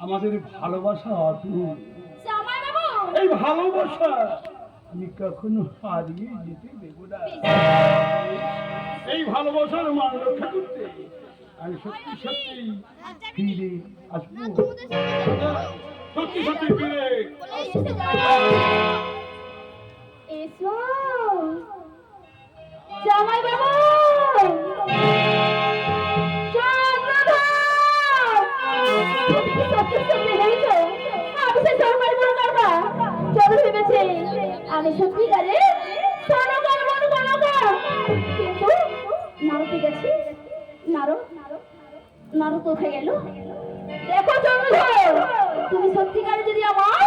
আমাদের ভালোবাসা অটুট। জামাই বাবু এই ভালোবাসা আমি কখনো হারিয়ে যেতে দেব না। এই ভালোবাসার মান রক্ষা করতে আমি সত্যি সত্যি ফিরে আসবো। সত্যি সত্যি ফিরে এসো জামাই বাবু আমি সত্যিকারে সনকার মন কনকা কিন্তু নারো ঠিক আছে নারো নারো কোথায় গেল দেখো চন্দ্রধর তুমি সত্যিকারে যদি আমার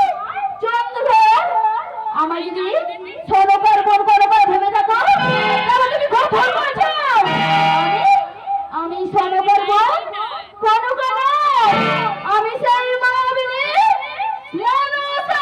চন্দ্রধর আমার যদি সনকার মন কনকা ভেবে থাকো তাহলে তুমি খুব ভুল করেছো আমি সনকার মন কনকা নয় আমি সেই মায়াবিনী মনসা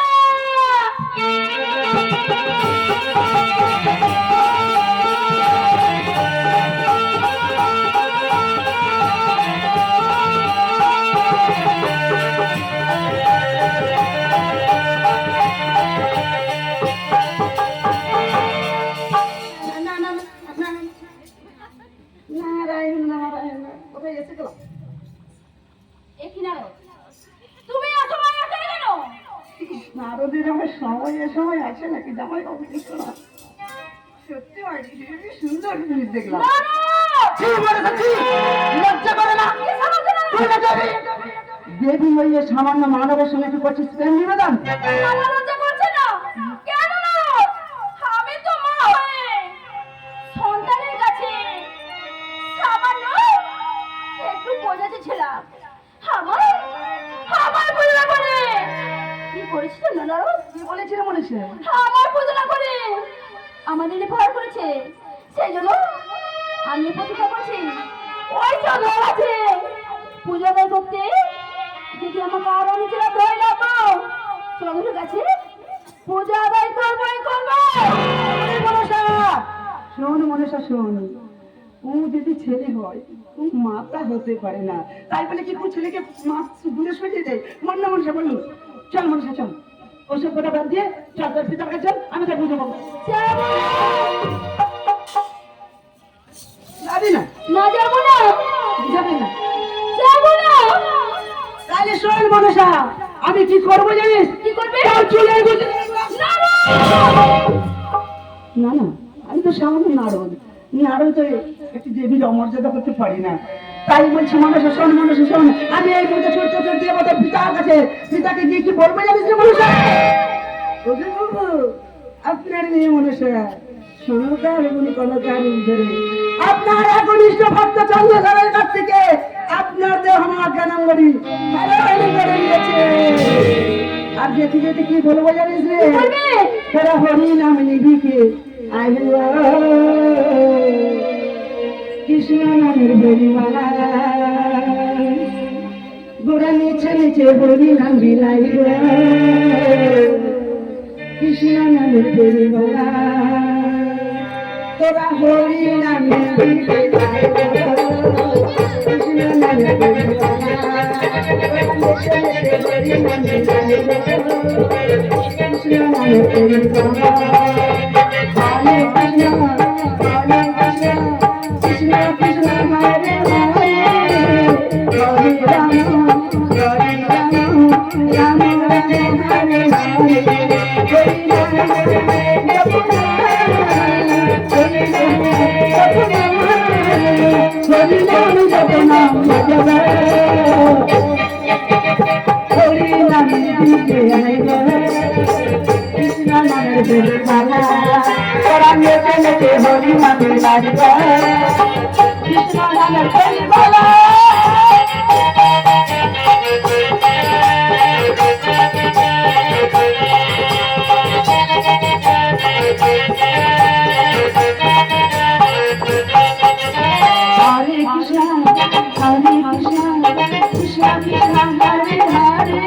নারায়ণ নারায়ণ কোথায় এসে গেল? তুমি এত মায়া করে কেন নারদের আমার সময় এ সময় আছে নাকি জামাই বাবু কিছু না সত্যি বাড়ি হেবি সুন্দর জিনিস দেখলাম। লজ্জা করে না দেবী হইয়ে সামান্য মানবের সঙ্গে তুই করছিস প্রেম নিবেদন? আমার লজ্জা করছে না কেন না আমি তো মা হয়ে সন্তানের কাছে সামান্য একটু বোঝাতে ছিলাম আমার আমার পূজা করে কি করেছিল না কি বলেছিল মনে সে? আমার পূজা করে আমাদের ভয় করেছে সেই জন্য আমি প্রতিজ্ঞা করছি ওই চন্দ্র আছে পূজা করতে যদি আমাকে আরো নিজেরা ধরে রাখো চন্দ্রের কাছে পূজা আদায় করবোই করবো মনসা শোন মনসা শোন ও যদি ছেলে হয় ও মাতা হতে পারে না তাই বলে কি কোন ছেলেকে মাছ দূরে সরিয়ে দেয়? মন না মনসা বলুন চল মনসা চল ওসব কথা বাদ দিয়ে চল তোর পিতার কাছে চল আমি তাকে বুঝে পাবো যাবি না না যাবো না যাবি না যাবো না তাহলে শোন মনসা আমি কি করবো জানিস? কি করবে তোর চুলের গুজে না না না না আমি তো সামান্য নারদ নারদ তো একটি দেবীর অমর্যাদা করতে পারি না তাই বলছি মানুষ শোন আমি এই মধ্যে ছোট ছোট দিয়ে মতো পিতার কাছে পিতাকে গিয়ে কি বলবো জানিস রে মানুষ আপনার মেয়ে মনুষ্য সনকার উনি কনকার ধরে আপনার একনিষ্ঠ ভক্ত চন্দ্রধরের কাছ থেকে আপনার দেহ আমার জ্ঞানাঙ্গরি করে নিয়েছে আর যেতে যেতে কি বলবো জানিস রে তারা হরি নাম নিবিকে কৃষ্ণ নামের বরিমালা গোড়া নিচে নিচে হরি নাম বিলাইব কৃষ্ণ নামের বরিমালা তোরা হরি নামে কৃষ্ণ নামের বরিমালা কৃষ্ণ নামের বরিমালা হরে কৃষ্ণ কৃষ্ণ হরে হরে হরে রাম রাম হরে হরে হরি নাম জপ নাম জপ হরি নাম দিকে আইব কৃষ্ণ নামের বরিমালা তোরা নেচে নেচে হরি নামে নাচব কৃষ্ণ নামের বরিমালা হরে কৃষ্ণ কৃষ্ণ কৃষ্ণ হরে হরে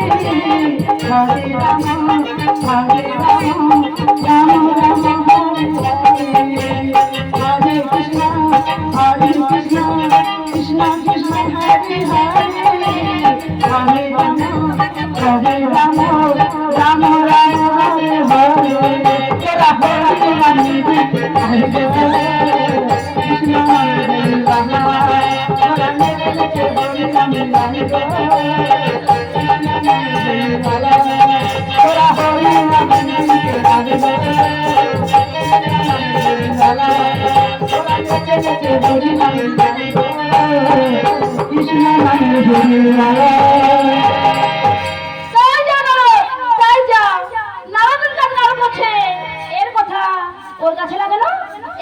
হরে রাম রাম রাম হরে হরে কৃষ্ণ কৃষ্ণ কৃষ্ণ হরে হরে হরে রাম হরে রাম রাম রাম হরে হরে তোরা হরে মানি হরে কৃষ্ণ হরে রাম তোরা নেকে নেকে হরে রাম রাম তোরা হরে রাম হরে কৃষ্ণ হরে রাম তাই জানো, তাই যাও। নারদের কাছে নারদ বলছে, এর কথা ওর কাছে লাগে না,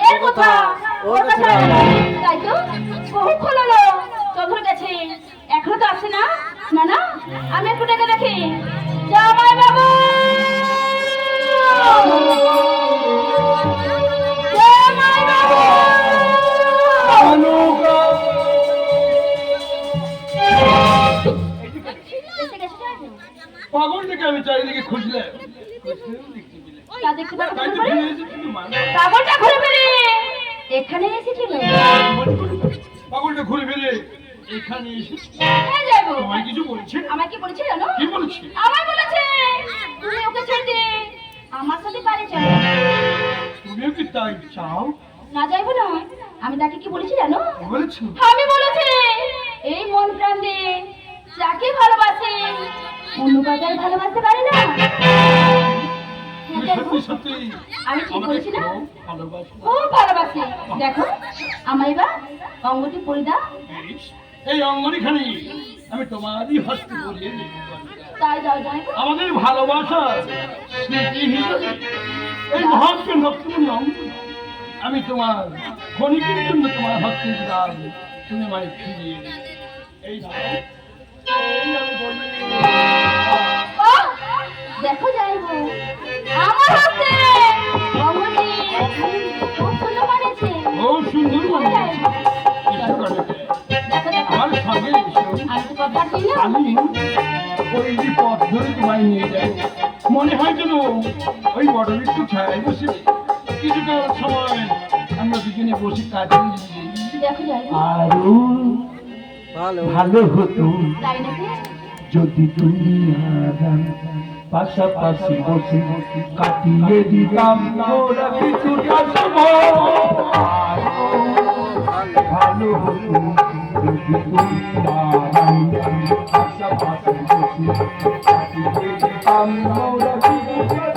এর কথা ওর কাছে লাগে না। তাই তো বহুক্ষণ হলো চন্দ্র গেছে, এখনো তো আসে না। না না, আমি একটু ডেকে দেখি। জামাই বাবু, জামাই বাবু। এসে গেছে তাই? পাগল থেকে আমি চারিদিকে খুঁজলে তা দেখতে পাবো তাই তো ঘুরে? ফিরে এসেছি তোমার। পাগলটা ঘুরে ফিরে এখানে এসেছিল। পাগলটা ঘুরে ফিরে এখানে এসেছি। হ্যাঁ যাবো। তোমায় কিছু বলছে? আমায় কি বলেছে জানো? কি বলছে? আমায় বলেছে তুমি ওকে ছেড়ে দিয়ে আমার সাথে পারে চলো। তুমিও কি তাই চাও? না যাইবো না। আমি তাকে কি বলেছি জানো? কি বলেছো? আমি বলেছি এই মন প্রাণ দিয়ে যাকে ভালোবাসে অন্য কাউকে আর ভালোবাসতে পারে না। হ্যাঁ, দেখো, সত্যি সত্যি আমি ঠিক আমাকে বলেছি না? খুব ভালোবাসো। খুব ভালোবাসি। দেখো আমার এবার অঙ্গটি পরি দাও। বেশ, এই অঙ্গনিখানি আমি তোমারই হস্তে পরিয়ে দেব। তাই যাও যাই গো। আমাদের ভালোবাসা স্মৃতি হিসেবে এই মহাত্ম নক্ষত্র অঙ্গ আমি তোমার ক্ষণিকের জন্য তোমার হস্তে দিলাম। তুমি আমায় ফিরিয়ে দিলে। এই নাও, এই আমি বলবো। ও, দেখো যাইবো আমার হাতে অঙ্গটি খুব সুন্দর মানেছে। খুব সুন্দর মনে হচ্ছে। এসো কানেতে, দেখো দেখো আমার সঙ্গে এসো। আমি তো কথা ছিল। আমি ওই যে পথ ধরে তোমায় নিয়ে যাবো। মনে হয় যেন ওই বড় একটু ছায় বসে কিছুটা সময় আমরা দুজনে বসে কাজ করি। দেখো যাইবো আরো ভালো হতো তাই নাকি? যদি তুমি আর আমি পাশাপাশি বসে কাটিয়ে দিতাম ওরা কিছুটা সময়। আরো ভালো হতো যদি তুমি আর আমি পাশাপাশি বসে কাটিয়ে দিতাম ওরা কিছুটা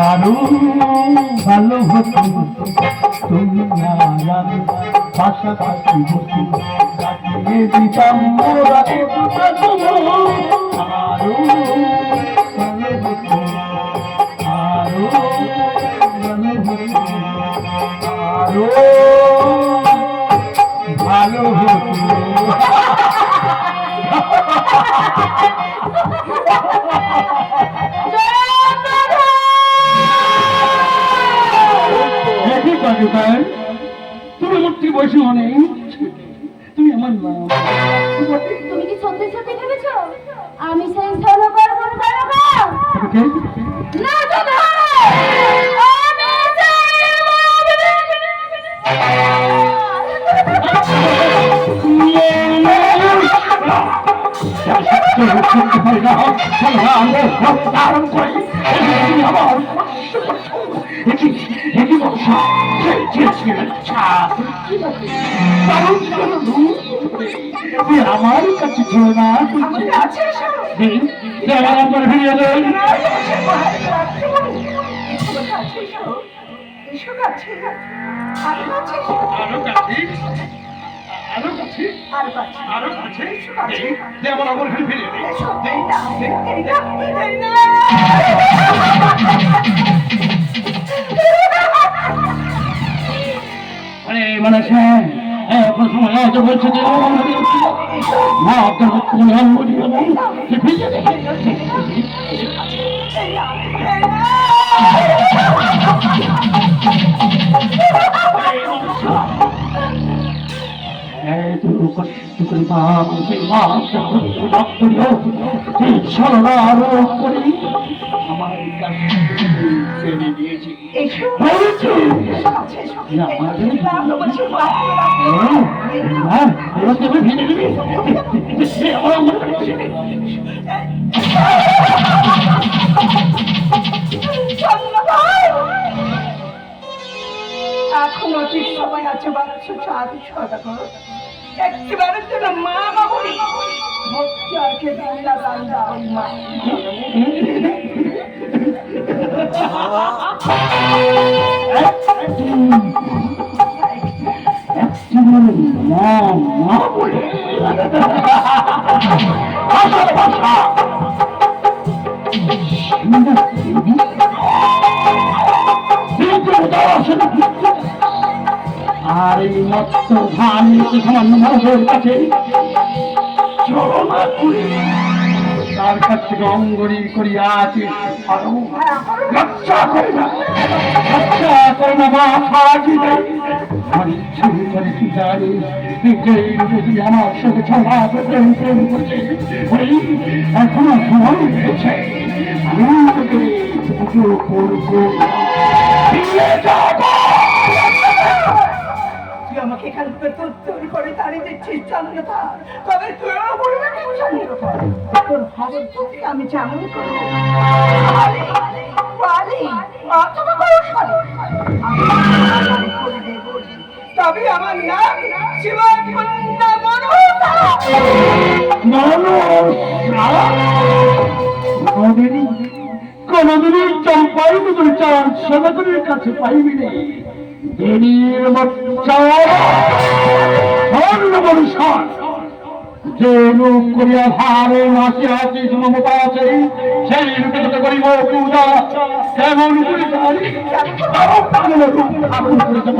আরো ভালো হতো তুমি আর আমি পাশাপাশি বসে কাটিয়ে দিতাম ওরা কিছুটা সময়। আরো ভালো হতো, আরো ভালো হতো, আরো ভালো হতো। তুমি আমার থেকে বয়সী অনেক, তুমি আমার নাম তুমি কি সত্যি সত্যি ভেবেছো আমি সেই সরকার কোন তারকা? না তো না, আমি আমার কাছে ছিল না। ফিরিয়ে দেন। আরো কাছে, আরো কাছে, আরো কাছে, দে আমার অমর ঘরে ফিরিয়ে দে। আরে মানে এখন সময় হয়তো বলছে যে মা আপনার তুমি অঙ্গ দিও না, ফিরিয়ে দে। কষ্ট করে বাপ সেই বাপ সেই সরলা রোগ করে আমার কাছে ছেড়ে দিয়েছি। বলেছি, আমার তুমি ভেঙে দিবি এখনো ঠিক সময় আছে, বাচ্চা চাবি সদাগর একেবারে যেন মা বাবুরি ভক্তি আর কে বিল্লা দান দাও মা। আর এই মত্ত ধান নিতে সামান্য মানুষের কাছে চলনা করে তার কাছ থেকে অঙ্গরি করিয়া আছে রক্ষা করে না, রক্ষা করে না মা সাহায্য দেয়। আমার ইচ্ছে করে কি জানি যদি আমার সঙ্গে ছড়া প্রেম প্রেম করছে এখনো সময় রয়েছে, আমি তোকে পুজো করবো। তুই আমাকে এখান থেকে তৈরি করে তাড়িয়ে দিচ্ছিস চন্দ্রতা, তবে তুইও বলবে চন্দ্রতা তোর খবর তোকে আমি যেমন করবো অথবা তবে আমার নাম শিবকন্যা মনোহরা। কোনদিনই চম্পাই তোর চান সদাগরের কাছে পাইবি নে। দেবীর মনুষান যে রূপ করিয়া ভারে নাচে আছে মমতা আছে সেই রূপে তো করিব পূজা কেমন করে জানি আপন করে দেব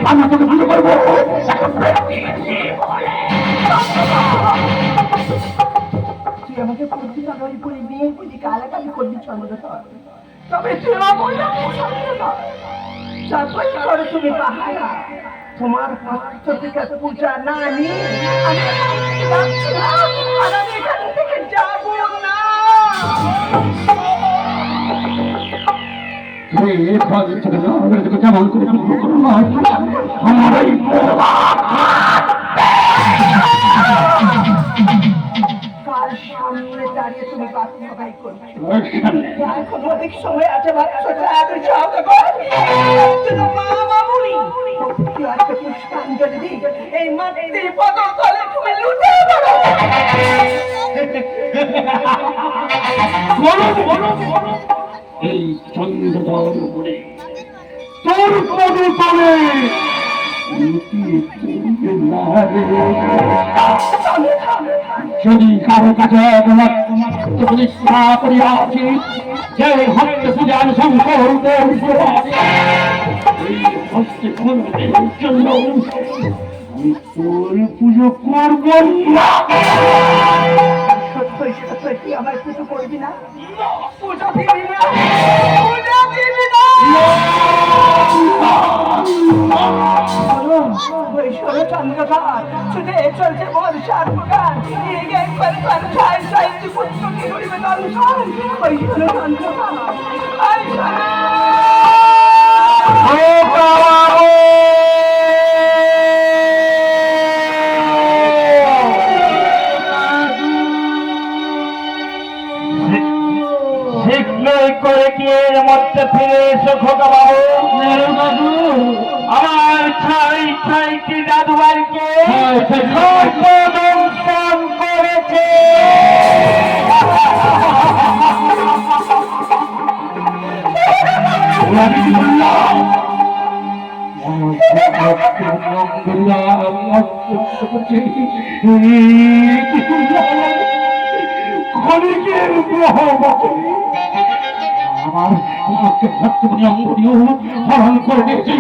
আমি তোকে পুজো করবো। তুই আমাকে করবি না ওই করে বিয়ে বলি কালাকালি করবি চন্দ্রতা, তবে তুইও বলবে যতই করে তুমি পাহারা তোমার পত্রিকা পূজা না নিয়ে আমি এখান থেকে যাব না। কেমন করে আমার কার সামনে দাঁড়িয়ে তুমি বাচ্চাই করবে? এখন অনেক সময় আছে বাচ্চাটা আগে মা বাবুরি আজকে পুষ্পাঞ্জলি দিই এই মাটির পদতলে তুমি লুটে পড়ো। এই চন্দ্রদল উপরে তোর পদতলে যদি কারো কাছে তোমার প্রতিষ্ঠা করিয়াছি যে হস্তে পূজার শঙ্কর জন্য আমি তোর পুজো করব না। সত্যই সত্যই তুই আমার পুজো করবি না? পুজো দিবি না? পুজো দিবি না? চন্দ্রঘাট ছুটে চলছে বর্ষার প্রকার একবার ছায় ছায় পুত্র কি করিবে দর্শন ওই শোনো করে কি এর মধ্যে ফিরে এসো খোকা বাবু। আমার ছাই ছাই কি দাদু বাড়িকে দংশন করেছে। ক্ষণিকের গ্রহ আমার ভক্তমণি অঙ্গটিও হরণ করে দিয়েছে।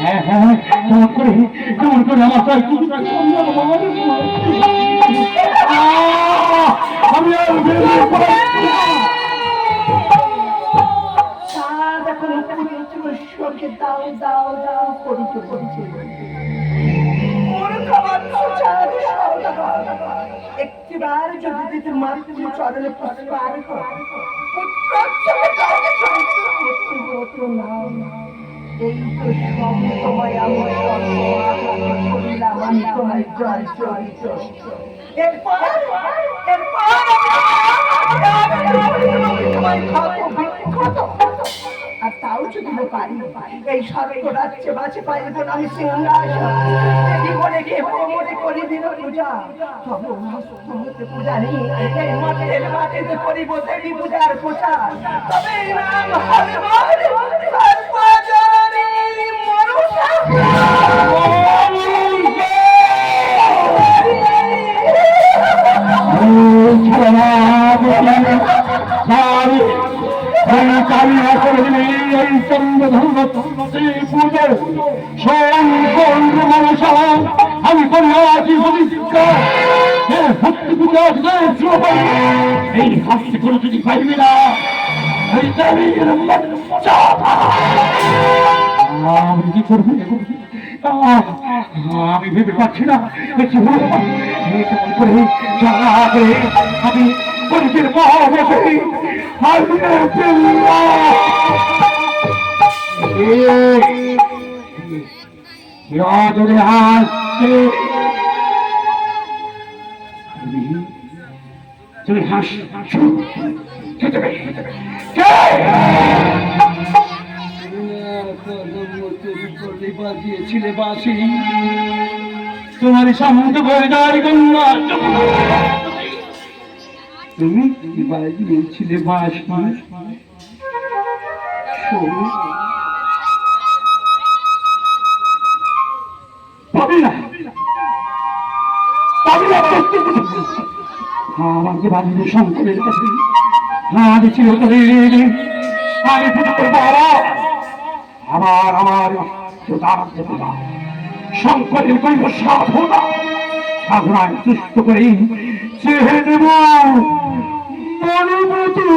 হ্যাঁ হ্যাঁ কেমন করে আমার চাই আমি আর আমাকে দাও দাও দাও করি তো করছে ওর খাবার সুচার একটিবার যদি দিতে মাতৃ চরণে পুষ্পার পুত্র চলে যাওয়াকে পুত্র নাও এই তো সব তোমায় আমার করিলাম আমি তোমায় জয় চরিত এরপর তোমায় খাবো বিখ্যাত আর তাও যদি পারি এই স্বর্গ রাজ্যে বাঁচে পাইব না আমি জীবনে গিয়ে মনে করি দিন পূজা তবে হতে পূজা নেই এই মাঠের মাটিতে করিব দেবী পূজার পূজা তবে নাম হবে সর্বজনীনী মনুষা আমি করিয়াছি এই হাসতে করে যদি পাইবি না আমি কি করবো আমি ভেবে পাচ্ছি না আমি পরিচের তুমি হাস বাজিয়েছিলে বাসি তোমার সামনে বৈদারি কন্যা তুমি বাজিয়েছিলে বাসি আমাকে বাজিয়ে শঙ্করের কাছে আমি ছিল আমি পুজো করবো আমার শঙ্করের করিব সাধনা সাধনায় সুস্থ করে চেহে দেব মনোবতী